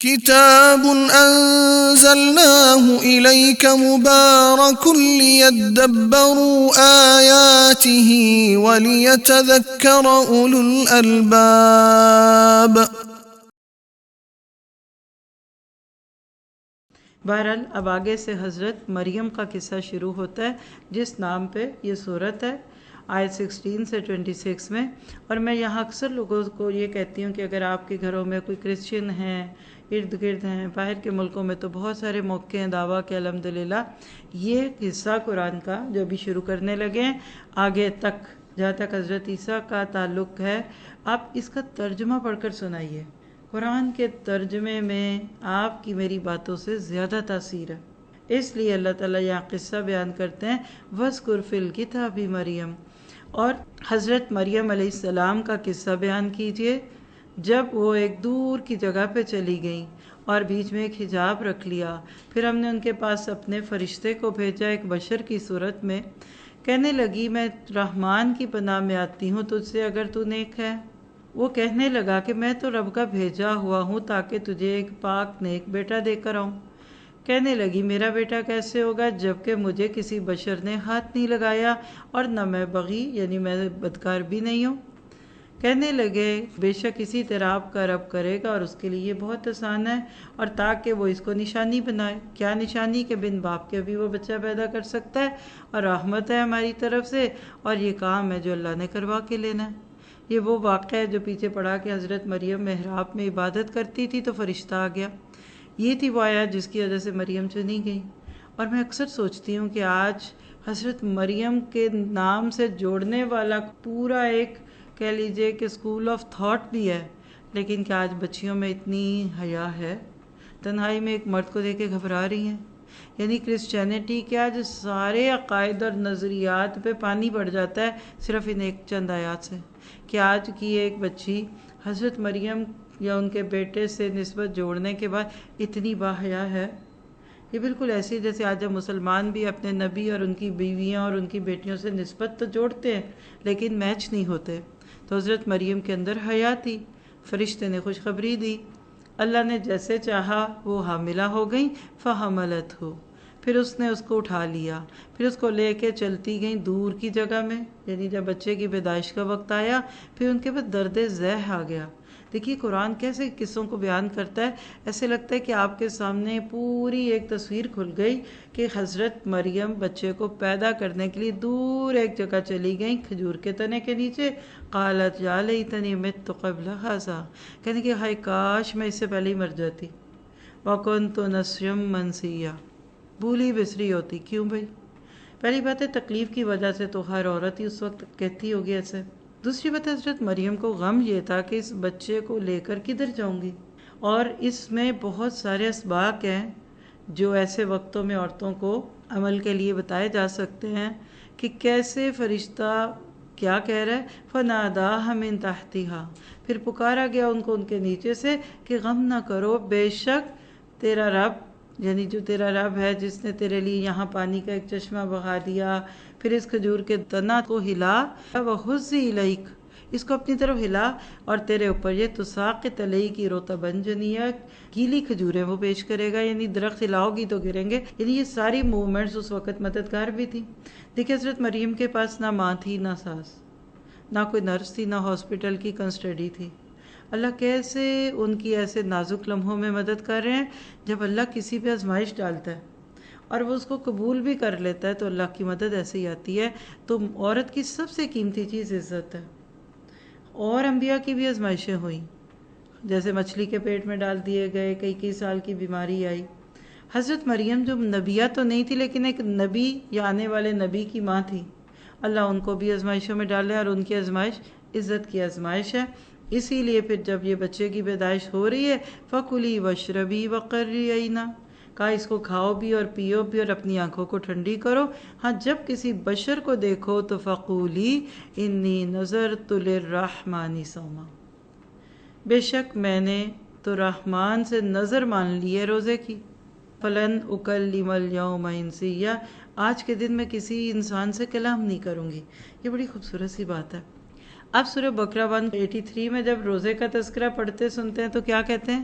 كتاب أنزلناه إليك مبارك ليدبروا آياته وليتذكر أولو الألباب. بہرحال اب آگے سے حضرت مریم کا قصہ شروع ہوتا ہے جس نام پہ یہ صورت ہے، آیت 16 سے 26 میں۔ اور میں یہاں اکثر لوگوں کو یہ کہتی ہوں کہ اگر آپ کے گھروں میں کوئی کرسچن ہیں، ارد گرد ہیں، باہر کے ملکوں میں تو بہت سارے موقع ہیں دعویٰ کے، الحمدللہ یہ حصہ قرآن کا جو ابھی شروع کرنے لگے ہیں آگے تک جہاں تک حضرت عیسیٰ کا تعلق ہے، آپ اس کا ترجمہ پڑھ کر سنائیے۔ قرآن کے ترجمے میں آپ کی میری باتوں سے زیادہ تاثیر ہے، اس لیے اللہ تعالیٰ یہاں قصہ بیان کرتے ہیں وَاذْكُرْ فِي الْكِتَابِ مریم، اور حضرت مریم علیہ السلام کا قصہ بیان کیجئے جب وہ ایک دور کی جگہ پہ چلی گئیں اور بیچ میں ایک حجاب رکھ لیا، پھر ہم نے ان کے پاس اپنے فرشتے کو بھیجا ایک بشر کی صورت میں، کہنے لگی میں رحمان کی پناہ میں آتی ہوں تجھ سے اگر تو نیک ہے۔ وہ کہنے لگا کہ میں تو رب کا بھیجا ہوا ہوں تاکہ تجھے ایک پاک نیک بیٹا دے کر آؤں۔ کہنے لگی میرا بیٹا کیسے ہوگا جبکہ مجھے کسی بشر نے ہاتھ نہیں لگایا اور نہ میں بغی یعنی میں بدکار بھی نہیں ہوں۔ کہنے لگے بے شک اسی طرح آپ کا رب کرے گا اور اس کے لیے یہ بہت آسان ہے، اور تاکہ وہ اس کو نشانی بنائے۔ کیا نشانی؟ کہ بن باپ کے بھی وہ بچہ پیدا کر سکتا ہے، اور رحمت ہے ہماری طرف سے، اور یہ کام ہے جو اللہ نے کروا کے لینا ہے۔ یہ وہ واقعہ ہے جو پیچھے پڑا کہ حضرت مریم محراب میں عبادت کرتی تھی تو فرشتہ آ گیا۔ یہ تھی وہ آیت جس کی وجہ سے مریم چنی گئی۔ اور میں اکثر سوچتی ہوں کہ آج حضرت مریم کے نام سے جوڑنے والا پورا ایک کہہ لیجئے کہ اسکول آف تھاٹ بھی ہے، لیکن کیا آج بچیوں میں اتنی حیا ہے؟ تنہائی میں ایک مرد کو دیکھ کے گھبرا رہی ہیں۔ یعنی کرسچینٹی کے آج سارے عقائد اور نظریات پہ پانی پڑ جاتا ہے صرف ان ایک چند آیات سے، کہ آج کی ایک بچی حضرت مریم یا ان کے بیٹے سے نسبت جوڑنے کے بعد اتنی باحیا ہے۔ یہ بالکل ایسی جیسے آج ہم مسلمان بھی اپنے نبی اور ان کی بیویاں اور ان کی بیٹیوں سے نسبت تو جوڑتے ہیں لیکن میچ نہیں ہوتے۔ تو حضرت مریم کے اندر حیا تھی، فرشتے نے خوشخبری دی، اللہ نے جیسے چاہا وہ حاملہ ہو گئیں، فحملتہ، پھر اس نے اس کو اٹھا لیا، پھر اس کو لے کے چلتی گئیں دور کی جگہ میں، یعنی جب بچے کی پیدائش کا وقت آیا پھر ان کے بعد درد ذہ آ گیا۔ دیکھیے قرآن کیسے قصوں کو بیان کرتا ہے، ایسے لگتا ہے کہ آپ کے سامنے پوری ایک تصویر کھل گئی کہ حضرت مریم بچے کو پیدا کرنے کے لیے دور ایک جگہ چلی گئیں کھجور کے تنے کے نیچے، قالت یا لیتنی مت قبل ھذا، کہنے کہ ہائے کاش میں اس سے پہلے ہی مر جاتی، وکنت نسیا منسیا، بھولی بسری ہوتی۔ کیوں بھائی؟ پہلی بات ہے تکلیف کی وجہ سے تو ہر عورت ہی اس وقت کہتی ہوگی ایسے۔ دوسری بات ہے حضرت مریم کو غم یہ تھا کہ اس بچے کو لے کر کدھر جاؤں گی، اور اس میں بہت سارے اسباق ہیں جو ایسے وقتوں میں عورتوں کو عمل کے لیے بتائے جا سکتے ہیں کہ کیسے فرشتہ کیا کہہ رہا ہے، فناداھا من تحتھا، پھر پکارا گیا ان کو ان کے نیچے سے کہ غم نہ کرو، بے شک تیرا رب، یعنی جو تیرا رب ہے جس نے تیرے لیے یہاں پانی کا ایک چشمہ بہا دیا، پھر اس کھجور کے تنا کو ہلا، وَحُزِّ إِلَيْكَ، اس کو اپنی طرف ہلا اور تیرے اوپر یہ تساقط علیک رطبا جنیا، گیلی کھجوریں وہ پیش کرے گا، یعنی درخت ہلاؤ گی تو گریں گے۔ یعنی یہ ساری موومنٹس اس وقت مددگار بھی تھی۔ دیکھیں حضرت مریم کے پاس نہ ماں تھی نہ ساس، نہ کوئی نرس تھی، نہ ہاسپٹل کی کنسٹڈی تھی۔ اللہ کیسے ان کی ایسے نازک لمحوں میں مدد کر رہے ہیں، جب اللہ کسی پہ آزمائش ڈالتا ہے اور وہ اس کو قبول بھی کر لیتا ہے تو اللہ کی مدد ایسے ہی آتی ہے۔ تو عورت کی سب سے قیمتی چیز عزت ہے، اور انبیاء کی بھی آزمائشیں ہوئیں، جیسے مچھلی کے پیٹ میں ڈال دیے گئے، کئی سال کی بیماری آئی۔ حضرت مریم جو نبیہ تو نہیں تھی لیکن ایک نبی یا آنے والے نبی کی ماں تھی، اللہ ان کو بھی آزمائشوں میں ڈالے، اور ان کی آزمائش عزت کی آزمائش ہے۔ اسی لیے پھر جب یہ بچے کی پیدائش ہو رہی ہے، فَكُلِي وَاشْرَبِي وَقَرِّ عَيْنًا، کہا اس کو کھاؤ بھی اور پیو بھی اور اپنی آنکھوں کو ٹھنڈی کرو۔ ہاں جب کسی بشر کو دیکھو تو فَقُولِي إِنِّي نَذَرْتُ لِلرَّحْمَنِ صَوْمًا، بے شک میں نے تو رحمان سے نظر مان لی ہے روزے کی، فَلَنْ أُكَلِّمَ الْيَوْمَ إِنسِيًّا، آج کے دن میں کسی انسان سے کلام نہیں کروں گی۔ یہ بڑی خوبصورت سی بات ہے۔ اب سورہ بقرہ 183 میں جب روزے کا تذکرہ پڑھتے سنتے ہیں تو کیا کہتے ہیں؟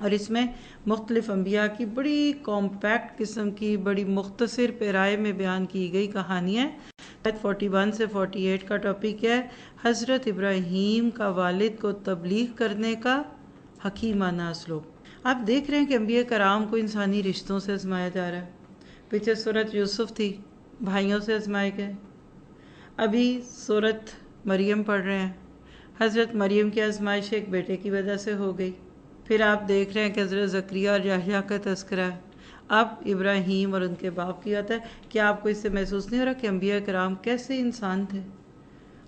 اور اس میں مختلف انبیاء کی بڑی کمپیکٹ قسم کی بڑی مختصر پیرائے میں بیان کی گئی کہانیاں۔ 41 سے 48 کا ٹاپک ہے حضرت ابراہیم کا والد کو تبلیغ کرنے کا حکیمانہ اسلوب۔ آپ دیکھ رہے ہیں کہ انبیاء کرام کو انسانی رشتوں سے آزمایا جا رہا ہے۔ پیچھے سورت یوسف تھی، بھائیوں سے آزمائے گئے۔ ابھی سورت مریم پڑھ رہے ہیں، حضرت مریم کی آزمائش ایک بیٹے کی وجہ سے ہو گئی۔ پھر آپ دیکھ رہے ہیں کہ حضرت زکریا اور یحییٰ کا تذکرہ ہے۔ اب ابراہیم اور ان کے باپ کی بات ہے۔ کیا آپ کو اس سے محسوس نہیں ہو رہا کہ انبیاء کرام کیسے انسان تھے؟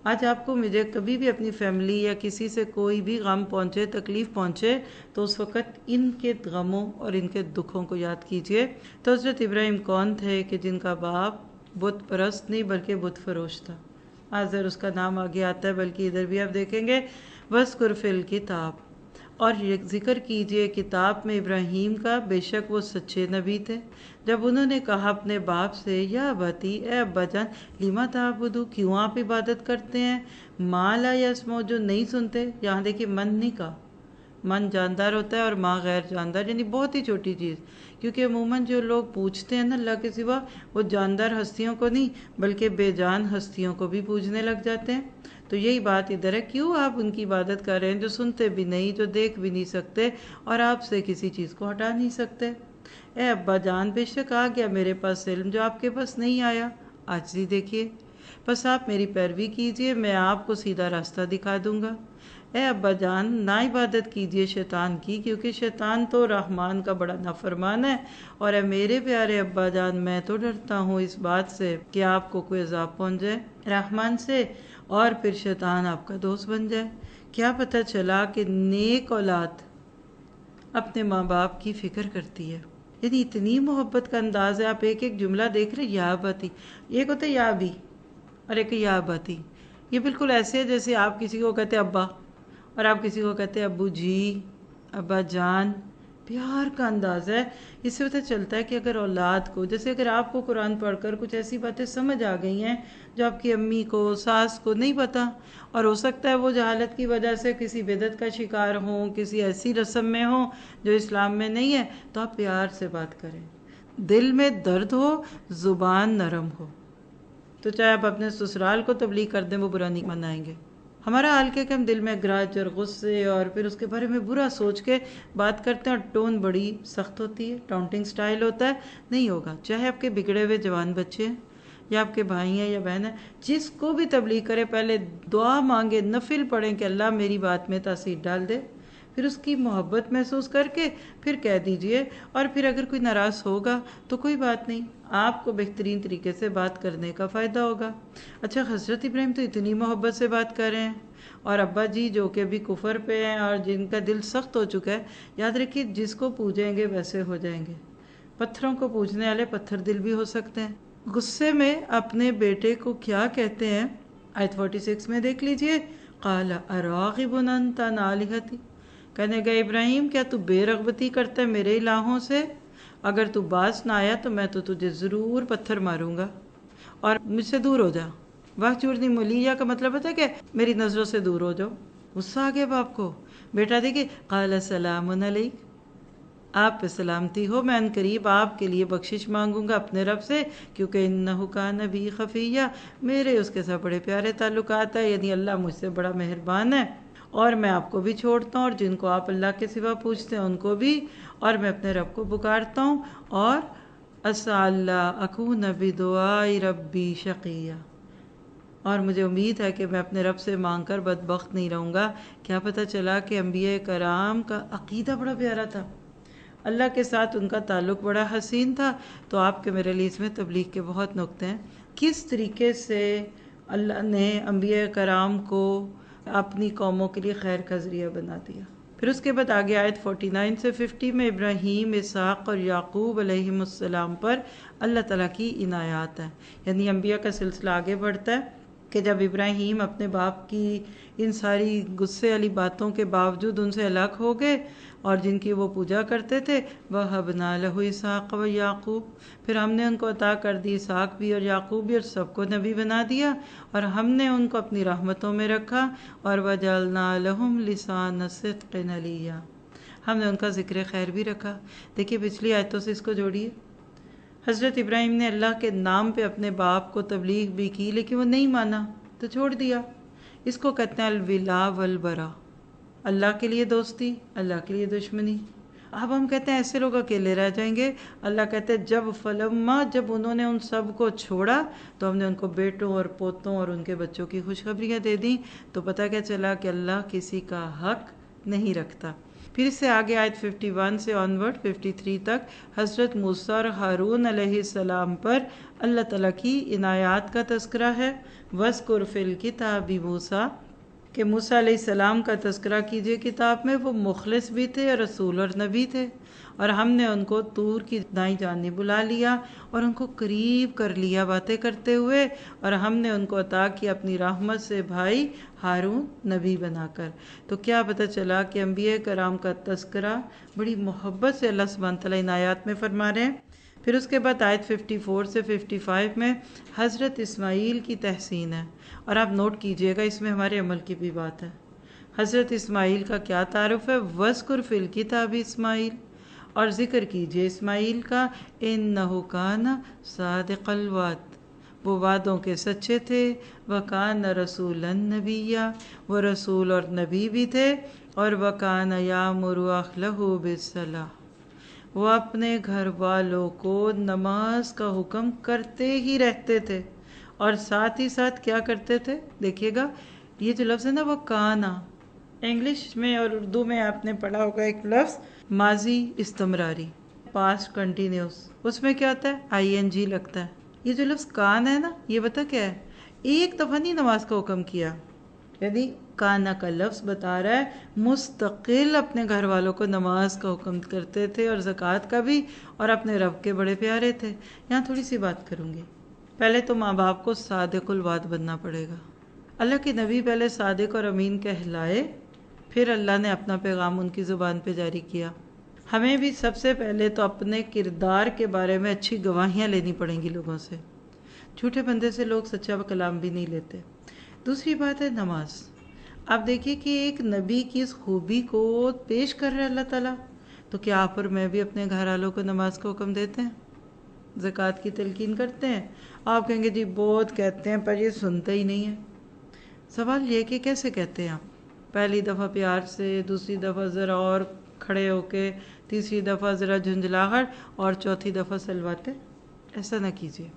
آج آپ کو مجھے کبھی بھی اپنی فیملی یا کسی سے کوئی بھی غم پہنچے، تکلیف پہنچے، تو اس وقت ان کے غموں اور ان کے دکھوں کو یاد کیجئے۔ تو حضرت ابراہیم کون تھے کہ جن کا باپ بت پرست نہیں بلکہ بت فروش تھا؟ حاضر اس کا نام آگے آتا ہے، بلکہ ادھر بھی آپ دیکھیں گے وَاذْكُرْ فِي الْكِتَابِ، اور ذکر کیجئے کتاب میں ابراہیم کا، بے شک وہ سچے نبی تھے۔ جب انہوں نے کہا اپنے باپ سے، یا ابتی، اے ابا جان، لما تعبدو، کیوں آپ عبادت کرتے ہیں، ما لا یسمع، جو نہیں سنتے۔ یہاں دیکھیے من نہیں کہا، من جاندار ہوتا ہے اور ماں غیر جاندار، یعنی بہت ہی چھوٹی چیز، کیونکہ عموماً جو لوگ پوجتے ہیں نا اللہ کے سوا، وہ جاندار ہستیوں کو نہیں بلکہ بے جان ہستیوں کو بھی پوجنے لگ جاتے ہیں۔ تو یہی بات ادھر ہے، کیوں آپ ان کی عبادت کر رہے ہیں جو سنتے بھی نہیں، جو دیکھ بھی نہیں سکتے اور آپ سے کسی چیز کو ہٹا نہیں سکتے۔ اے ابا جان، بے شک آ گیا میرے پاس علم جو آپ کے پاس نہیں آیا۔ عاجزی دیکھیے، بس آپ میری پیروی کیجئے، میں آپ کو سیدھا راستہ دکھا دوں گا۔ اے ابا جان، نہ عبادت کیجئے شیطان کی، کیونکہ شیطان تو رحمان کا بڑا نافرمان ہے۔ اور اے میرے پیارے ابا جان، میں تو ڈرتا ہوں اس بات سے کہ آپ کو کوئی عذاب پہنچ جائے رحمان سے اور پھر شیطان آپ کا دوست بن جائے۔ کیا پتہ چلا کہ نیک اولاد اپنے ماں باپ کی فکر کرتی ہے، یعنی اتنی محبت کا انداز ہے۔ آپ ایک ایک جملہ دیکھ رہے، یا باتی، ایک ہوتا ہے یا بھی اور ایک یا باتی، یہ بالکل ایسے ہے جیسے آپ کسی کو کہتے ابا اور آپ کسی کو کہتے ابو جی، ابا جان، پیار کا انداز ہے۔ اس سے پتہ چلتا ہے کہ اگر اولاد کو، جیسے اگر آپ کو قرآن پڑھ کر کچھ ایسی باتیں سمجھ آ گئی ہیں جو آپ کی امی کو، ساس کو نہیں پتہ، اور ہو سکتا ہے وہ جہالت کی وجہ سے کسی بدعت کا شکار ہوں، کسی ایسی رسم میں ہوں جو اسلام میں نہیں ہے، تو آپ پیار سے بات کریں۔ دل میں درد ہو، زبان نرم ہو، تو چاہے آپ اپنے سسرال کو تبلیغ کر دیں، وہ برا نہیں منائیں گے۔ ہمارا حال کیا کہ ہم دل میں گرج اور غصے اور پھر اس کے بارے میں برا سوچ کے بات کرتے ہیں، اور ٹون بڑی سخت ہوتی ہے، ٹاؤنٹنگ سٹائل ہوتا ہے، نہیں ہوگا۔ چاہے آپ کے بگڑے ہوئے جوان بچے ہیں یا آپ کے بھائی ہیں یا بہن ہیں، جس کو بھی تبلیغ کرے پہلے دعا مانگے، نفل پڑھیں کہ اللہ میری بات میں تاثیر ڈال دے، پھر اس کی محبت محسوس کر کے پھر کہہ دیجئے۔ اور پھر اگر کوئی ناراض ہوگا تو کوئی بات نہیں، آپ کو بہترین طریقے سے بات کرنے کا فائدہ ہوگا۔ اچھا، حضرت ابراہیم تو اتنی محبت سے بات کر رہے ہیں، اور ابا جی جو کہ بھی کفر پہ ہیں اور جن کا دل سخت ہو چکا ہے، یاد رکھیے جس کو پوجیں گے ویسے ہو جائیں گے۔ پتھروں کو پوجنے والے پتھر دل بھی ہو سکتے ہیں۔ غصے میں اپنے بیٹے کو کیا کہتے ہیں، آیت 46 میں دیکھ لیجئے، قال اراغب انت عن آلہتی، کہنے گئے ابراہیم کیا تو بے رغبتی کرتا ہے میرے الہوں سے؟ اگر تو باز نہ آیا تو میں تو تجھے ضرور پتھر ماروں گا اور مجھ سے دور ہو جا۔ وَاہْجُرْنِی مَلِیًّا کا مطلب ہوتا ہے کہ میری نظروں سے دور ہو جاؤ۔ غصہ آ گیا باپ کو۔ بیٹا دیکھیے، قال سلام علیک، آپ پہ سلامتی ہو، میں عنقریب آپ کے لیے بخشش مانگوں گا اپنے رب سے، کیونکہ انہ کان بی خفیہ، میرے اس کے ساتھ بڑے پیارے تعلقات ہیں، یعنی اللہ مجھ سے بڑا مہربان ہے، اور میں آپ کو بھی چھوڑتا ہوں اور جن کو آپ اللہ کے سوا پوچھتے ہیں ان کو بھی، اور میں اپنے رب کو پکارتا ہوں، اور اسأل اللہ اکون بدعاء ربی شقیہ، اور مجھے امید ہے کہ میں اپنے رب سے مانگ کر بدبخت نہیں رہوں گا۔ کیا پتہ چلا کہ انبیاء کرام کا عقیدہ بڑا پیارا تھا، اللہ کے ساتھ ان کا تعلق بڑا حسین تھا۔ تو آپ کے میرے لیے اس میں تبلیغ کے بہت نقطے ہیں، کس طریقے سے اللہ نے انبیاء کرام کو اپنی قوموں کے لیے خیر کا ذریعہ بنا دیا۔ پھر اس کے بعد آگے آیت 49 سے 50 میں ابراہیم، اسحاق اور یعقوب علیہم السلام پر اللہ تعالیٰ کی عنایات ہیں، یعنی انبیاء کا سلسلہ آگے بڑھتا ہے کہ جب ابراہیم اپنے باپ کی ان ساری غصے والی باتوں کے باوجود ان سے الگ ہو گئے اور جن کی وہ پوجا کرتے تھے، وَهَبْنَا لَهُ إِسْحَاقَ وَيَعْقُوبَ، پھر ہم نے ان کو عطا کر دی اسحاق بھی اور یعقوب بھی، اور سب کو نبی بنا دیا، اور ہم نے ان کو اپنی رحمتوں میں رکھا، اور وَجَعَلْنَا لَهُمْ لِسَانَ صِدْقٍ عَلِيًّا، ہم نے ان کا ذکر خیر بھی رکھا۔ دیکھیے پچھلی آیتوں سے اس کو جوڑیے۔ حضرت ابراہیم نے اللہ کے نام پہ اپنے باپ کو تبلیغ بھی کی، لیکن وہ نہیں مانا تو چھوڑ دیا۔ اس کو کہتے ہیں الولا والبرا، اللہ کے لیے دوستی، اللہ کے لیے دشمنی۔ اب ہم کہتے ہیں ایسے لوگ اکیلے رہ جائیں گے۔ اللہ کہتے ہیں جب انہوں نے ان سب کو چھوڑا تو ہم نے ان کو بیٹوں اور پوتوں اور ان کے بچوں کی خوشخبریاں دے دیں، تو پتہ کیا چلا کہ اللہ کسی کا حق نہیں رکھتا۔ پھر اس سے آگے آیت 51 سے آنورڈ 53 تک حضرت موسیٰ اور ہارون علیہ السلام پر اللہ تعالیٰ کی عنایات کا تذکرہ ہے۔ وَاذْكُرْ فِي الْكِتَابِ مُوسیٰ، کہ موسیٰ علیہ السلام کا تذکرہ کیجئے کتاب میں، وہ مخلص بھی تھے اور رسول اور نبی تھے، اور ہم نے ان کو طور کی دائیں جانب بلا لیا اور ان کو قریب کر لیا باتیں کرتے ہوئے، اور ہم نے ان کو عطا کیا اپنی رحمت سے بھائی ہارون نبی بنا کر۔ تو کیا پتہ چلا کہ انبیاء کرام کا تذکرہ بڑی محبت سے اللہ سبحانہ تعالیٰ ان آیات میں فرما رہے ہیں۔ پھر اس کے بعد آیت 54 سے 55 میں حضرت اسماعیل کی تحسین ہے، اور آپ نوٹ کیجئے گا اس میں ہمارے عمل کی بھی بات ہے۔ حضرت اسماعیل کا کیا تعارف ہے؟ وَاذْكُرْ فِي الْكِتَابِ اسماعیل، اور ذکر کیجئے اسماعیل کا، إِنَّهُ كَانَ صَادِقَ الْوَعْدِ، وہ وعدوں کے سچے تھے، وَكَانَ رَسُولًا نَبِيًّا، وہ رسول اور نبی بھی تھے، اور وَكَانَ يَأْمُرُ أَهْلَهُ بِالصَّلَاةِ، وہ اپنے گھر والوں کو نماز کا حکم کرتے ہی رہتے تھے، اور ساتھ ہی ساتھ کیا کرتے تھے؟ دیکھیے گا یہ جو لفظ ہے نا وہ کانا، انگلش میں اور اردو میں آپ نے پڑھا ہوگا ایک لفظ ماضی استمراری، پاسٹ کنٹینیوس، اس میں کیا ہوتا ہے؟ ING لگتا ہے۔ یہ جو لفظ کان ہے نا، یہ بتا کیا ہے؟ ایک دفعہ نہیں نماز کا حکم کیا، یعنی کانا کا لفظ بتا رہا ہے مستقل اپنے گھر والوں کو نماز کا حکم کرتے تھے، اور زکوٰۃ کا بھی، اور اپنے رب کے بڑے پیارے تھے۔ یہاں تھوڑی سی بات کروں گی۔ پہلے تو ماں باپ کو صادق الوعد بننا پڑے گا۔ اللہ کے نبی پہلے صادق اور امین کہلائے، پھر اللہ نے اپنا پیغام ان کی زبان پہ جاری کیا۔ ہمیں بھی سب سے پہلے تو اپنے کردار کے بارے میں اچھی گواہیاں لینی پڑیں گی لوگوں سے۔ جھوٹے بندے سے لوگ سچا کلام بھی نہیں لیتے۔ دوسری بات ہے نماز۔ آپ دیکھیے کہ ایک نبی کی اس خوبی کو پیش کر رہے اللہ تعالیٰ، تو کیا آپ اور میں بھی اپنے گھر والوں کو نماز کا حکم دیتے ہیں، زکوٰۃ کی تلقین کرتے ہیں؟ آپ کہیں گے جی بہت کہتے ہیں پر یہ سنتا ہی نہیں ہے۔ سوال یہ کہ کیسے کہتے ہیں آپ؟ پہلی دفعہ پیار سے، دوسری دفعہ ذرا اور کھڑے ہو کے، تیسری دفعہ ذرا جھنجھلاہٹ، اور چوتھی دفعہ سلواتے؟ ایسا نہ کیجیے۔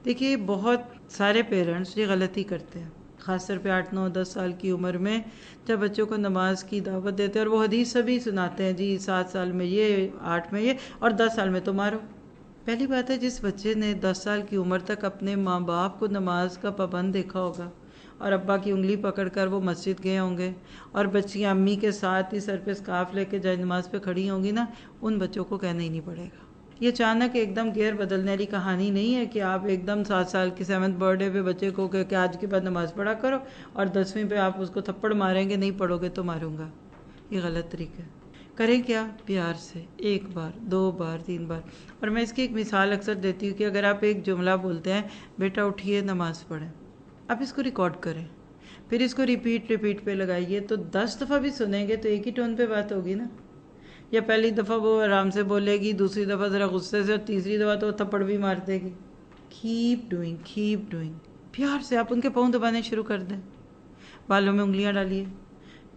دیکھیے بہت سارے پیرنٹس یہ غلطی کرتے ہیں، خاص طور پہ 8، 9، 10 سال کی عمر میں جب بچوں کو نماز کی دعوت دیتے ہیں، اور وہ حدیث سبھی سناتے ہیں، جی 7 سال میں یہ، 8 میں یہ، اور 10 سال میں تو مارو۔ پہلی بات ہے جس بچے نے 10 سال کی عمر تک اپنے ماں باپ کو نماز کا پابند دیکھا ہوگا، اور ابا کی انگلی پکڑ کر وہ مسجد گئے ہوں گے، اور بچیاں امی کے ساتھ ہی سر پہ اسکارف لے کے جائے نماز پہ کھڑی ہوں گی نا، ان بچوں کو کہنا ہی نہیں پڑے گا۔ یہ اچانک ایک دم گیئر بدلنے والی کہانی نہیں ہے کہ آپ ایک دم 7 سال کی 7th برتھ ڈے پہ بچے کو کہ آج کے بعد نماز پڑھا کرو، اور 10ویں پہ آپ اس کو تھپڑ ماریں گے، نہیں پڑھو گے تو ماروں گا۔ یہ غلط طریقہ ہے۔ کریں کیا؟ پیار سے، 1 بار 2 بار 3 بار۔ اور میں اس کی ایک مثال اکثر دیتی ہوں کہ اگر آپ ایک جملہ بولتے ہیں، بیٹا اٹھیے نماز پڑھیں، آپ اس کو ریکارڈ کریں، پھر اس کو ریپیٹ پہ لگائیے، تو 10 دفعہ بھی سنیں گے تو ایک ہی ٹون پہ بات ہوگی نا۔ یا پہلی دفعہ وہ آرام سے بولے گی، دوسری دفعہ ذرا غصے سے، اور تیسری دفعہ تو تھپڑ بھی مار دے گی۔ کیپ ڈوئنگ، پیار سے آپ ان کے پاؤں دبانے شروع کر دیں، بالوں میں انگلیاں ڈالیے،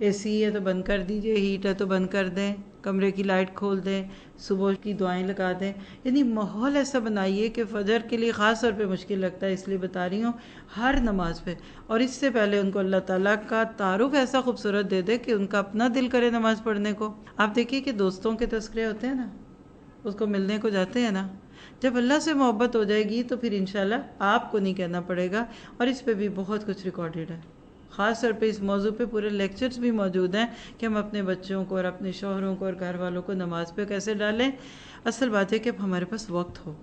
AC ہے تو بند کر دیجئے، ہیٹ ہے تو بند کر دیں، کمرے کی لائٹ کھول دیں، صبح کی دعائیں لگا دیں، یعنی ماحول ایسا بنائیے کہ فجر کے لیے خاص طور پہ مشکل لگتا ہے، اس لیے بتا رہی ہوں، ہر نماز پہ، اور اس سے پہلے ان کو اللہ تعالیٰ کا تعارف ایسا خوبصورت دے دے کہ ان کا اپنا دل کرے نماز پڑھنے کو۔ آپ دیکھیے کہ دوستوں کے تذکرے ہوتے ہیں نا، اس کو ملنے کو جاتے ہیں نا، جب اللہ سے محبت ہو جائے گی تو پھر انشاءاللہ آپ کو نہیں کہنا پڑے گا، اور اس پہ بھی بہت کچھ ریکارڈڈ ہے۔ خاص طور پہ اس موضوع پہ پورے لیکچرز بھی موجود ہیں کہ ہم اپنے بچوں کو اور اپنے شوہروں کو اور گھر والوں کو نماز پہ کیسے ڈالیں۔ اصل بات ہے کہ اب ہمارے پاس وقت ہو،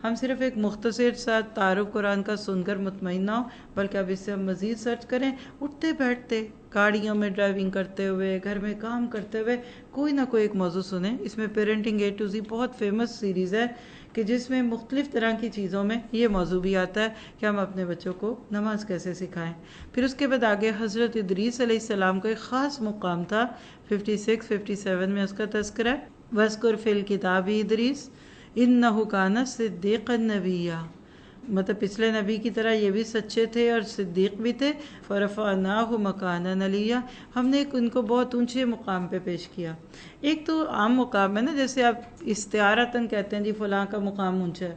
ہم صرف ایک مختصر سا تعارف قرآن کا سن کر مطمئن نہ ہو، بلکہ اب اس سے ہم مزید سرچ کریں، اٹھتے بیٹھتے، گاڑیوں میں ڈرائیونگ کرتے ہوئے، گھر میں کام کرتے ہوئے کوئی نہ کوئی ایک موضوع سنیں۔ اس میں پیرنٹنگ اے ٹو زی بہت فیمس سیریز ہے کہ جس میں مختلف طرح کی چیزوں میں یہ موضوع بھی آتا ہے کہ ہم اپنے بچوں کو نماز کیسے سکھائیں۔ پھر اس کے بعد آگے حضرت ادریس علیہ السلام کا ایک خاص مقام تھا، 56 57 میں اس کا تذکرہ ہے، وَاذْكُرْ فِي الْكِتَابِ ادریس اِنَّهُ كَانَ صِدِّيقًا نَبِيًّا، مطلب پچھلے نبی کی طرح یہ بھی سچے تھے اور صدیق بھی تھے۔ فَرَفَعْنَاهُ مَكَانًا عَلِيًّا، ہم نے ان کو بہت اونچے مقام پہ پیش کیا۔ ایک تو عام مقام ہے نا، جیسے آپ استعارتاً کہتے ہیں جی فلاں کا مقام اونچا ہے،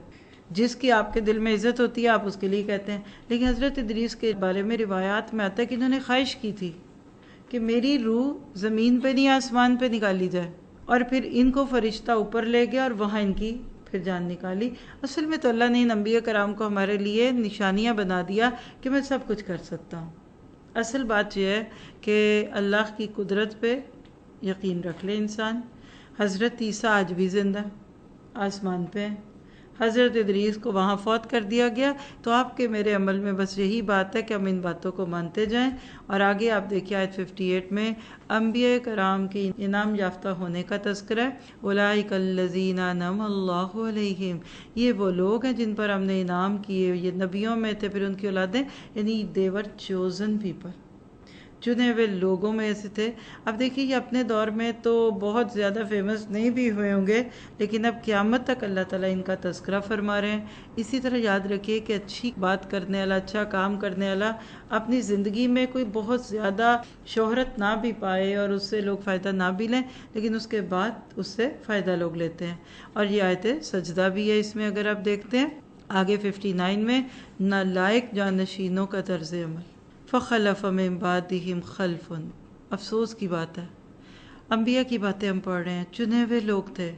جس کی آپ کے دل میں عزت ہوتی ہے آپ اس کے لیے کہتے ہیں، لیکن حضرت ادریس کے بارے میں روایات میں آتا ہے کہ انہوں نے خواہش کی تھی کہ میری روح زمین پہ نہیں آسمان پہ نکالی جائے، اور پھر ان کو فرشتہ اوپر لے گیا اور وہاں ان کی پھر جان نکالی۔ اصل میں تو اللہ نے ان انبیاء کرام کو ہمارے لیے نشانیاں بنا دیا کہ میں سب کچھ کر سکتا ہوں۔ اصل بات یہ ہے کہ اللہ کی قدرت پہ یقین رکھ لے انسان۔ حضرت عیسیٰ آج بھی زندہ آسمان پہ ہیں، حضرت ادریس کو وہاں فوت کر دیا گیا، تو آپ کے میرے عمل میں بس یہی بات ہے کہ ہم ان باتوں کو مانتے جائیں۔ اور آگے آپ دیکھیے آیت 58 میں انبیاء کرام کے انعام یافتہ ہونے کا تذکرہ ہے، اولئک الذین انعم اللہ علیہم، یہ وہ لوگ ہیں جن پر ہم نے انعام کیے، یہ نبیوں میں تھے، پھر ان کی اولادیں، یعنی they were chosen people، چنے ہوئے لوگوں میں سے تھے۔ اب دیکھیے یہ اپنے دور میں تو بہت زیادہ فیمس نہیں بھی ہوئے ہوں گے، لیکن اب قیامت تک اللہ تعالیٰ ان کا تذکرہ فرما رہے ہیں۔ اسی طرح یاد رکھیے کہ اچھی بات کرنے والا، اچھا کام کرنے والا اپنی زندگی میں کوئی بہت زیادہ شہرت نہ بھی پائے اور اس سے لوگ فائدہ نہ بھی لیں، لیکن اس کے بعد اس سے فائدہ لوگ لیتے ہیں۔ اور یہ آیت سجدہ بھی ہے اس میں، اگر آپ دیکھتے ہیں آگے 59 میں، نالائق جانشینوں کا طرز عمل، فخلف من بعدہم خلف، افسوس کی بات ہے، انبیاء کی باتیں ہم پڑھ رہے ہیں، چنے ہوئے لوگ تھے،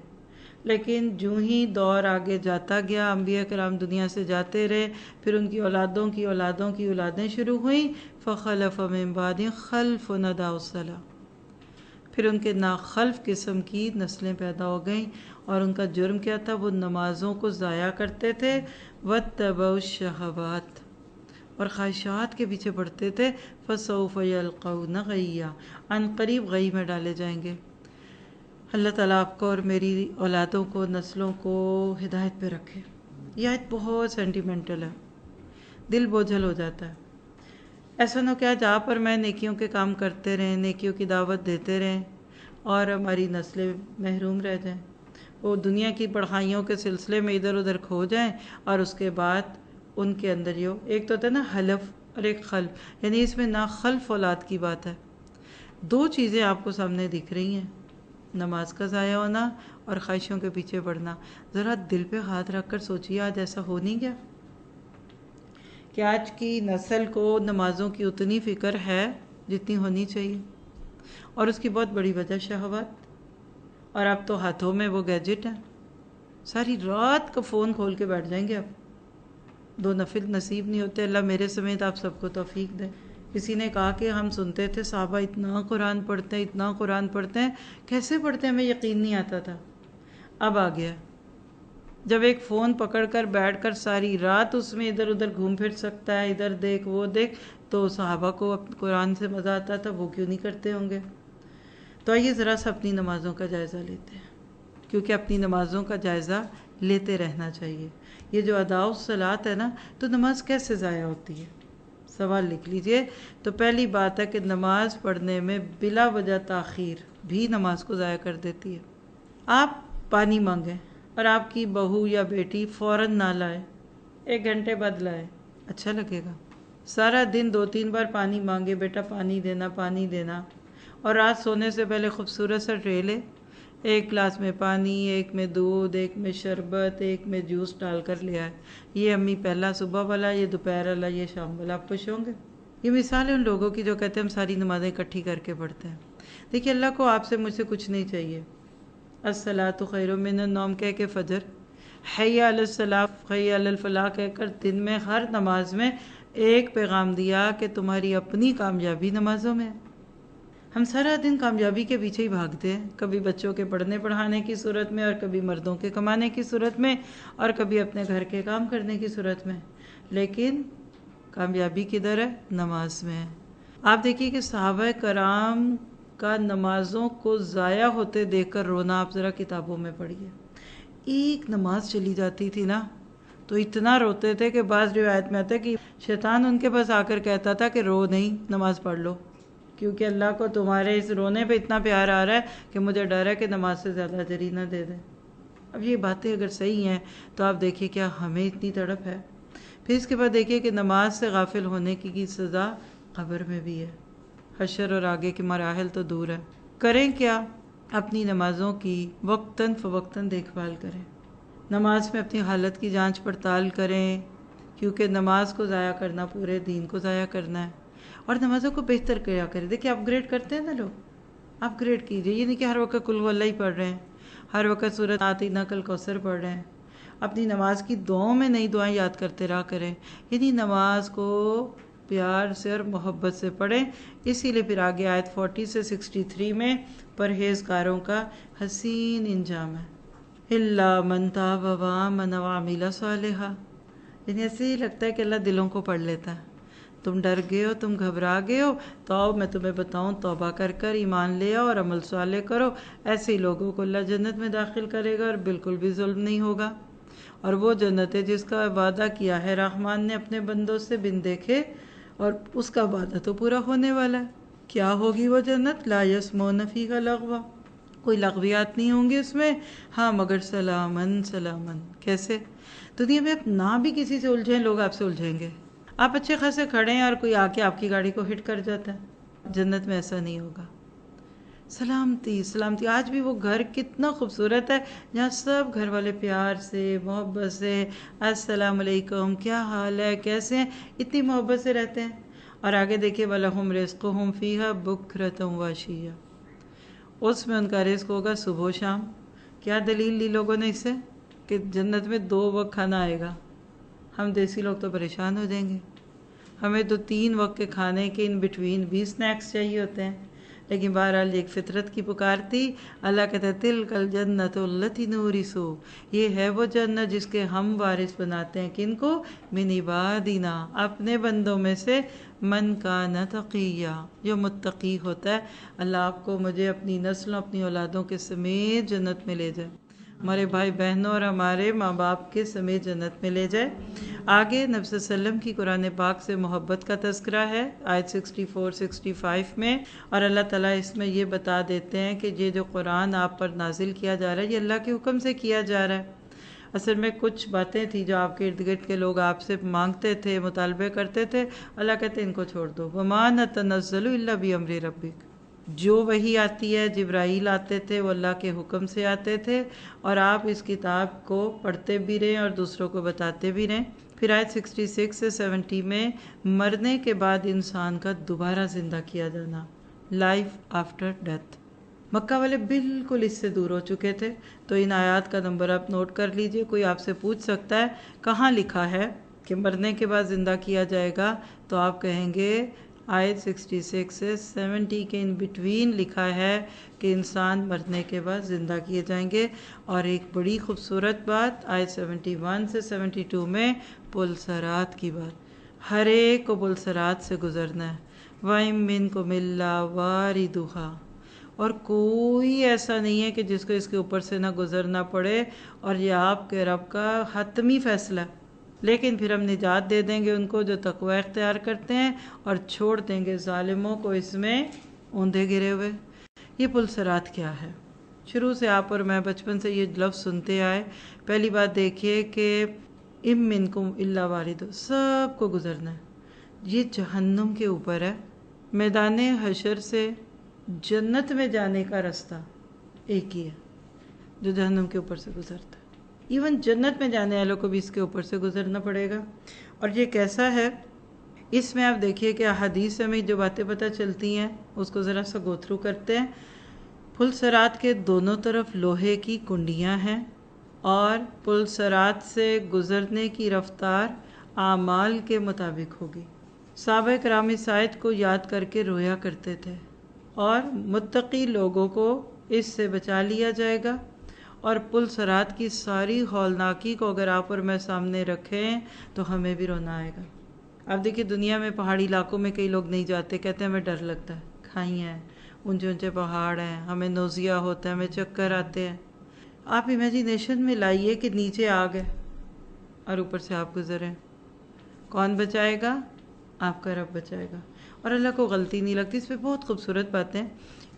لیکن جو ہی دور آگے جاتا گیا، انبیاء کرام دنیا سے جاتے رہے، پھر ان کی اولادوں کی اولادوں کی اولادیں شروع ہوئیں، فخلف من بعدہم خلف اضاعوا الصلاۃ، پھر ان کے ناخلف قسم کی نسلیں پیدا ہو گئیں، اور ان کا جرم کیا تھا؟ وہ نمازوں کو ضائع کرتے تھے، واتبعوا الشہوات، اور خواہشات کے پیچھے پڑتے تھے، فسوف یلقون غیا، ان قریب غی میں ڈالے جائیں گے۔ اللہ تعالیٰ آپ کو اور میری اولادوں کو، نسلوں کو ہدایت پہ رکھے۔ یہ آیت بہت سینٹیمنٹل ہے، دل بوجھل ہو جاتا ہے۔ ایسا نہ کہ جہاں پر میں نیکیوں کے کام کرتے رہیں، نیکیوں کی دعوت دیتے رہیں اور ہماری نسلیں محروم رہ جائیں، وہ دنیا کی پڑھائیوں کے سلسلے میں ادھر ادھر کھو جائیں، اور اس کے بعد ان کے اندر ایک تو ہوتا ہے نا حلف اور ایک خلف، یعنی اس میں نا خلف اولاد کی بات ہے۔ دو چیزیں آپ کو سامنے دکھ رہی ہیں، نماز کا ضائع ہونا اور خواہشوں کے پیچھے پڑنا۔ ذرا دل پہ ہاتھ رکھ کر سوچیے، آج ایسا ہو نہیں گیا کہ آج کی نسل کو نمازوں کی اتنی فکر ہے جتنی ہونی چاہیے، اور اس کی بہت بڑی وجہ شہوات، اور اب تو ہاتھوں میں وہ گیجٹ ہیں، ساری رات کا فون کھول کے بیٹھ جائیں گے اب، دو نفل نصیب نہیں ہوتے۔ اللہ میرے سمیت آپ سب کو توفیق دے۔ کسی نے کہا کہ ہم سنتے تھے صحابہ اتنا قرآن پڑھتے ہیں، اتنا قرآن پڑھتے ہیں، کیسے پڑھتے ہیں ہمیں یقین نہیں آتا تھا۔ اب آ گیا، جب ایک فون پکڑ کر بیٹھ کر ساری رات اس میں ادھر ادھر گھوم پھر سکتا ہے، ادھر دیکھ وہ دیکھ، تو صحابہ کو قرآن سے مزہ آتا تھا، وہ کیوں نہیں کرتے ہوں گے؟ تو آئیے ذرا سا اپنی نمازوں کا جائزہ لیتے ہیں، کیونکہ اپنی نمازوں کا جائزہ لیتے رہنا چاہیے۔ یہ جو اداء الصلاۃ ہے نا، تو نماز کیسے ضائع ہوتی ہے؟ سوال لکھ لیجئے۔ تو پہلی بات ہے کہ نماز پڑھنے میں بلا وجہ تاخیر بھی نماز کو ضائع کر دیتی ہے۔ آپ پانی مانگیں اور آپ کی بہو یا بیٹی فوراً نہ لائے، 1 گھنٹے بعد لائے، اچھا لگے گا؟ سارا دن 2-3 بار پانی مانگے، بیٹا پانی دینا پانی دینا، اور رات سونے سے پہلے خوبصورت سا ٹرے لے، 1 گلاس میں پانی، 1 میں دودھ، 1 میں شربت، 1 میں جوس ڈال کر لے آئے، یہ امی پہلا صبح والا، یہ دوپہر والا، یہ شام والا، آپ خوش ہوں گے؟ یہ مثال ہے ان لوگوں کی جو کہتے ہیں ہم ساری نمازیں اکٹھی کر کے پڑھتے ہیں۔ دیکھیے اللہ کو آپ سے مجھ سے کچھ نہیں چاہیے، الصلاۃ خیر من النوم کہہ کے فجر، حی علی الصلاۃ حی علی الفلاح کہہ کر دن میں ہر نماز میں ایک پیغام دیا کہ تمہاری اپنی کامیابی نمازوں میں ہے۔ ہم سارا دن کامیابی کے پیچھے ہی بھاگتے ہیں، کبھی بچوں کے پڑھنے پڑھانے کی صورت میں، اور کبھی مردوں کے کمانے کی صورت میں، اور کبھی اپنے گھر کے کام کرنے کی صورت میں، لیکن کامیابی کدھر ہے؟ نماز میں ہے۔ آپ دیکھیے کہ صحابہ کرام کا نمازوں کو ضائع ہوتے دیکھ کر رونا آپ ذرا کتابوں میں پڑھیے۔ ایک نماز چلی جاتی تھی نا تو اتنا روتے تھے کہ بعض روایت میں آتا ہے کہ شیطان ان کے پاس آ کر کہتا تھا کہ رو نہیں، نماز پڑھ لو، کیونکہ اللہ کو تمہارے اس رونے پہ اتنا پیار آ رہا ہے کہ مجھے ڈر ہے کہ نماز سے زیادہ اجر ہی نہ دے دے۔ اب یہ باتیں اگر صحیح ہیں تو آپ دیکھیے کیا ہمیں اتنی تڑپ ہے۔ پھر اس کے بعد دیکھیے کہ نماز سے غافل ہونے کی سزا قبر میں بھی ہے، حشر اور آگے کے مراحل تو دور ہے۔ کریں کیا؟ اپنی نمازوں کی وقتاً فوقتاً دیکھ بھال کریں، نماز میں اپنی حالت کی جانچ پڑتال کریں، کیونکہ نماز کو ضائع کرنا پورے دین کو ضائع کرنا ہے۔ اور نمازوں کو بہتر کیا کریں، دیکھیں اپ گریڈ کرتے ہیں نا لوگ، اپ گریڈ کیجئے، یہ نہیں کہ ہر وقت قل هو اللہ ہی پڑھ رہے ہیں، ہر وقت سورۃ اعطیناک الکوثر پڑھ رہے ہیں، اپنی نماز کی دعاؤں میں نئی دعائیں یاد کرتے رہا کریں، یعنی نماز کو پیار سے اور محبت سے پڑھیں۔ اسی لیے پھر آگے آیت 40 سے 63 میں پرہیزگاروں کا حسین انجام ہے، الا من تاب وآمن وعمل صالحا، یعنی ایسے ہی لگتا ہے کہ اللہ دلوں کو پڑھ لیتا ہے۔ تم ڈر گئے ہو، تم گھبرا گئے ہو، تو آؤ میں تمہیں بتاؤں، توبہ کر کر ایمان لے آؤ اور عمل صالح کرو، ایسے ہی لوگوں کو اللہ جنت میں داخل کرے گا اور بالکل بھی ظلم نہیں ہوگا۔ اور وہ جنت ہے جس کا وعدہ کیا ہے رحمان نے اپنے بندوں سے بن دیکھے، اور اس کا وعدہ تو پورا ہونے والا ہے۔ کیا ہوگی وہ جنت؟ لا یسمعون فیہا لغوا، کوئی لغویات نہیں ہوں گے اس میں، ہاں مگر سلامن سلامن۔ کیسے؟ دنیا میں آپ نہ بھی کسی سے الجھیں، لوگ آپ سے الجھیں گے، آپ اچھے خاصے کھڑے ہیں اور کوئی آ کے آپ کی گاڑی کو ہٹ کر جاتا ہے، جنت میں ایسا نہیں ہوگا۔ سلامتی سلامتی، آج بھی وہ گھر کتنا خوبصورت ہے جہاں سب گھر والے پیار سے محبت سے السلام علیکم، کیا حال ہے، کیسے ہیں، اتنی محبت سے رہتے ہیں۔ اور آگے دیکھیں وَلَهُمْ رِزْقُهُمْ فِيهَا بُكْرَةً وَعَشِيًّا، اس میں ان کا رزق ہوگا صبح و شام۔ کیا دلیل لی لوگوں نے اس سے کہ جنت میں 2 وقت کھانا آئے گا؟ ہم دیسی لوگ تو پریشان ہو جائیں گے، ہمیں تو 3 وقت کے کھانے کے ان بٹوین بھی سنیکس چاہیے ہوتے ہیں۔ لیکن بہرحال ایک فطرت کی پکار تھی، اللہ کہتا ہے تِلْکَ الْجَنَّةُ الَّتِی نُورِثُ، یہ ہے وہ جنت جس کے ہم وارث بناتے ہیں، کن کو؟ مِنْ عِبَادِنَا، اپنے بندوں میں سے، مَنْ کَانَ تَقِیًّا، جو متقی ہوتا ہے۔ اللہ آپ کو مجھے اپنی نسلوں اپنی اولادوں کے سمیت جنت میں لے جائے، ہمارے بھائی بہنوں اور ہمارے ماں باپ کے سمیت جنت میں لے جائے۔ آگے نبی صلی اللہ علیہ وسلم کی قرآن پاک سے محبت کا تذکرہ ہے آیت 64-65 میں، اور اللہ تعالیٰ اس میں یہ بتا دیتے ہیں کہ یہ جو قرآن آپ پر نازل کیا جا رہا ہے یہ اللہ کے حکم سے کیا جا رہا ہے۔ اصل میں کچھ باتیں تھیں جو آپ کے ارد گرد کے لوگ آپ سے مانگتے تھے، مطالبے کرتے تھے، اللہ کہتے ہیں ان کو چھوڑ دو، وَمَا نَتَنَزَّلُ إِلَّا بِأَمْرِ رَبِّكَ، جو وحی آتی ہے جبرائیل آتے تھے وہ اللہ کے حکم سے آتے تھے، اور آپ اس کتاب کو پڑھتے بھی رہیں اور دوسروں کو بتاتے بھی رہیں۔ پھر آیت 66 سے 70 میں مرنے کے بعد انسان کا دوبارہ زندہ کیا جانا، لائف آفٹر ڈیتھ۔ مکہ والے بالکل اس سے دور ہو چکے تھے، تو ان آیات کا نمبر آپ نوٹ کر لیجئے۔ کوئی آپ سے پوچھ سکتا ہے کہاں لکھا ہے کہ مرنے کے بعد زندہ کیا جائے گا، تو آپ کہیں گے آیت 66 سے 70 کے ان بٹوین لکھا ہے کہ انسان مرنے کے بعد زندہ کیے جائیں گے۔ اور ایک بڑی خوبصورت بات آیت 71 سے 72 میں پلسرات کی بات، ہر ایک کو پلسرات سے گزرنا ہے، وَإِن مِّنكُمْ إِلَّا وَارِدُهَا، اور کوئی ایسا نہیں ہے کہ جس کو اس کے اوپر سے نہ گزرنا پڑے، اور یہ آپ کے رب کا حتمی فیصلہ ہے۔ لیکن پھر ہم نجات دے دیں گے ان کو جو تقوی اختیار کرتے ہیں، اور چھوڑ دیں گے ظالموں کو اس میں اوندھے گرے ہوئے۔ یہ پلسرات کیا ہے؟ شروع سے آپ اور میں بچپن سے یہ لفظ سنتے آئے۔ پہلی بات دیکھیے کہ اِم مِّنکُم إِلَّا وَارِدُ، سب کو گزرنا ہے۔ یہ جہنم کے اوپر ہے، میدان حشر سے جنت میں جانے کا راستہ ایک ہی ہے جو جہنم کے اوپر سے گزرتا ہے۔ ایون جنت میں جانے والوں کو بھی اس کے اوپر سے گزرنا پڑے گا۔ اور یہ کیسا ہے؟ اس میں آپ دیکھیے کہ احادیث میں جو باتیں پتہ چلتی ہیں اس کو ذرا سا گو تھرو کرتے ہیں۔ پلسرات کے دونوں طرف لوہے کی کنڈیاں ہیں، اور پلسرات سے گزرنے کی رفتار اعمال کے مطابق ہوگی۔ صحابہ کرام اس آیت کو یاد کر کے رویا کرتے تھے اور متقی لوگوں کو اس سے بچا لیا جائے گا۔ اور پل صراط کی ساری ہولناکی کو اگر آپ اور میں سامنے رکھیں تو ہمیں بھی رونا آئے گا۔ اب دیکھیں دنیا میں پہاڑی علاقوں میں کئی لوگ نہیں جاتے، کہتے ہیں ہمیں ڈر لگتا ہے، کھائی ہیں، اونچے اونچے پہاڑ ہیں، ہمیں نوزیا ہوتا ہے، ہمیں چکر آتے ہیں۔ آپ امیجینیشن میں لائیے کہ نیچے آگ ہے اور اوپر سے آپ گزریں، کون بچائے گا؟ آپ کا رب بچائے گا، اور اللہ کو غلطی نہیں لگتی۔ اس پہ بہت خوبصورت باتیں،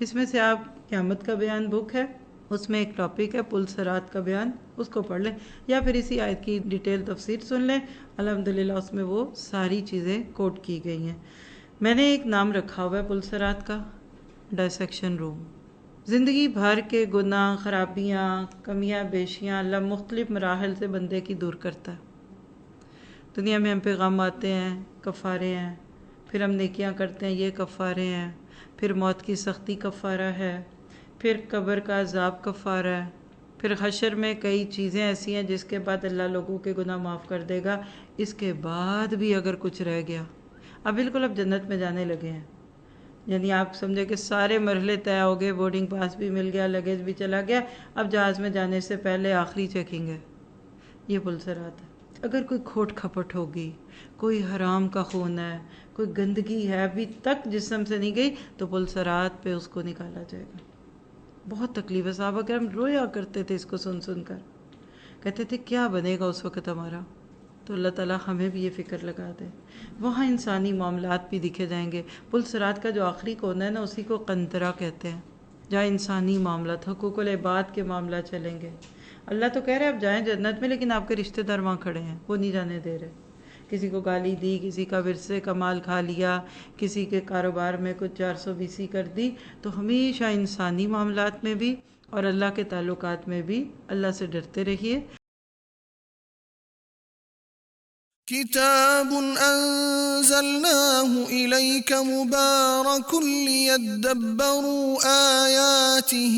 اس میں سے آپ قیامت کا بیان بک ہے، اس میں ایک ٹاپک ہے پل صراط کا بیان، اس کو پڑھ لیں یا پھر اسی آیت کی ڈیٹیل تفسیر سن لیں، الحمدللہ اس میں وہ ساری چیزیں کوٹ کی گئی ہیں۔ میں نے ایک نام رکھا ہوا ہے پل صراط کا، ڈائسیکشن روم۔ زندگی بھر کے گناہ، خرابیاں، کمیاں بیشیاں اللہ مختلف مراحل سے بندے کی دور کرتا ہے۔ دنیا میں ہم پہ غم آتے ہیں، کفارے ہیں، پھر ہم نیکیاں کرتے ہیں، یہ کفارے ہیں، پھر موت کی سختی کفارہ ہے، پھر قبر کا عذاب کفارہ ہے، پھر حشر میں کئی چیزیں ایسی ہیں جس کے بعد اللہ لوگوں کے گناہ معاف کر دے گا۔ اس کے بعد بھی اگر کچھ رہ گیا، اب بالکل اب جنت میں جانے لگے ہیں، یعنی آپ سمجھے کہ سارے مرحلے طے ہو گئے، بورڈنگ پاس بھی مل گیا، لگیج بھی چلا گیا، اب جہاز میں جانے سے پہلے آخری چیکنگ ہے، یہ پل صراط ہے۔ اگر کوئی کھوٹ کھپٹ ہوگی، کوئی حرام کا خون ہے، کوئی گندگی ہے ابھی تک جسم سے نہیں گئی، تو پل صراط پہ اس کو نکالا جائے گا۔ بہت تکلیف ہے، صحابہ کرام رویا کرتے تھے اس کو سن سن کر، کہتے تھے کیا بنے گا اس وقت ہمارا۔ تو اللہ تعالیٰ ہمیں بھی یہ فکر لگا دے۔ وہاں انسانی معاملات بھی دکھے جائیں گے۔ پل صراط کا جو آخری کونا ہے نا، اسی کو قنطرہ کہتے ہیں، جہاں انسانی معاملات، حقوق العباد کے معاملات چلیں گے۔ اللہ تو کہہ رہے آپ جائیں جنت میں، لیکن آپ کے رشتہ دار وہاں کھڑے ہیں، وہ نہیں جانے دے رہے۔ کسی کو گالی دی، کسی کا ورثے کا مال کھا لیا، کسی کے کاروبار میں کچھ 420 کر دی، تو ہمیشہ انسانی معاملات میں بھی اور اللہ کے تعلقات میں بھی اللہ سے ڈرتے رہیے۔ كتاب أنزلناه إليك مبارك ليدبروا آياته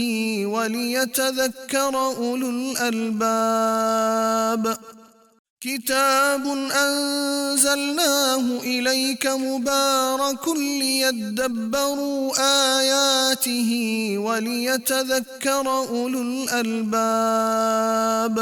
وليتذكر أولو الألباب كتاب أنزلناه إليك مبارك ليدبروا آياته وليتذكر أولو الألباب